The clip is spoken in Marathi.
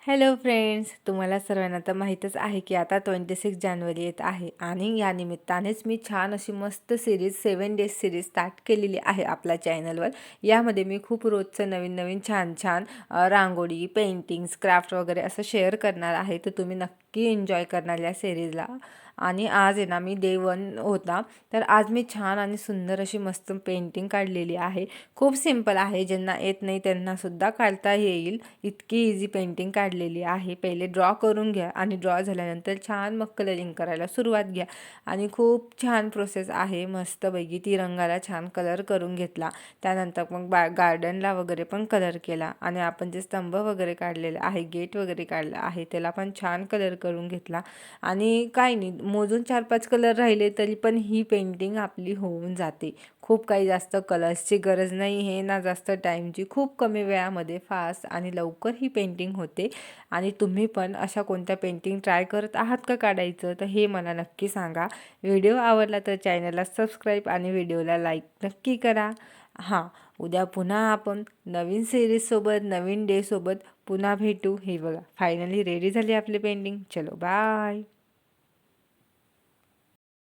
हॅलो फ्रेंड्स, तुम्हाला सर्वांना तर माहीतच आहे की आता 26 जानेवारी येत आहे आणि या निमित्तानेच मी छान अशी मस्त सिरीज 7 डेज सिरीज स्टार्ट केलेली आहे आपल्या चॅनलवर. यामध्ये मी खूप रोजचं नवीन नवीन छान छान रांगोळी, पेंटिंग्स, क्राफ्ट वगैरे असं शेअर करणार आहे. तर तुम्ही नक्की एन्जॉय करणार या सिरीजला. आणि आज आहे ना, मी डे 1 होता, तर आज मी छान आणि सुंदर अशी मस्त पेंटिंग काढलेली आहे. खूप सिंपल आहे, ज्यांना येत नाही त्यांनासुद्धा काढता येईल इतकी इझी पेंटिंग काढलेली आहे. पहिले ड्रॉ करून घ्या आणि ड्रॉ झाल्यानंतर छान मग कलरिंग करायला सुरुवात घ्या. आणि खूप छान प्रोसेस आहे. मस्तपैकी ती रंगाला छान कलर करून घेतला. त्यानंतर मग गार्डनला वगैरे पण कलर केला आणि आपण जे स्तंभ वगैरे काढलेले आहे, गेट वगैरे काढलं आहे, त्याला पण छान कलर करून घेतला. आणि काही नाही, मोजून 4-5 कलर राहिले तरी पण ही पेंटिंग आपली होऊन जाते. खूप काही जास्त कलर्सची गरज नाही आहे ना, जास्त टाईमची. खूप कमी वेळामध्ये फास्ट आणि लवकर ही पेंटिंग होते. आणि तुम्ही पण अशा कोणत्या पेंटिंग ट्राय करत आहात का काढायचं, तर हे मला नक्की सांगा. व्हिडिओ आवडला तर चॅनलला सबस्क्राईब आणि व्हिडिओला लाईक नक्की करा. हां, उद्या पुन्हा आपण नवीन सिरीजसोबत, नवीन डेसोबत पुन्हा भेटू. हे बघा, फायनली रेडी झाली आपली पेंटिंग. चलो बाय.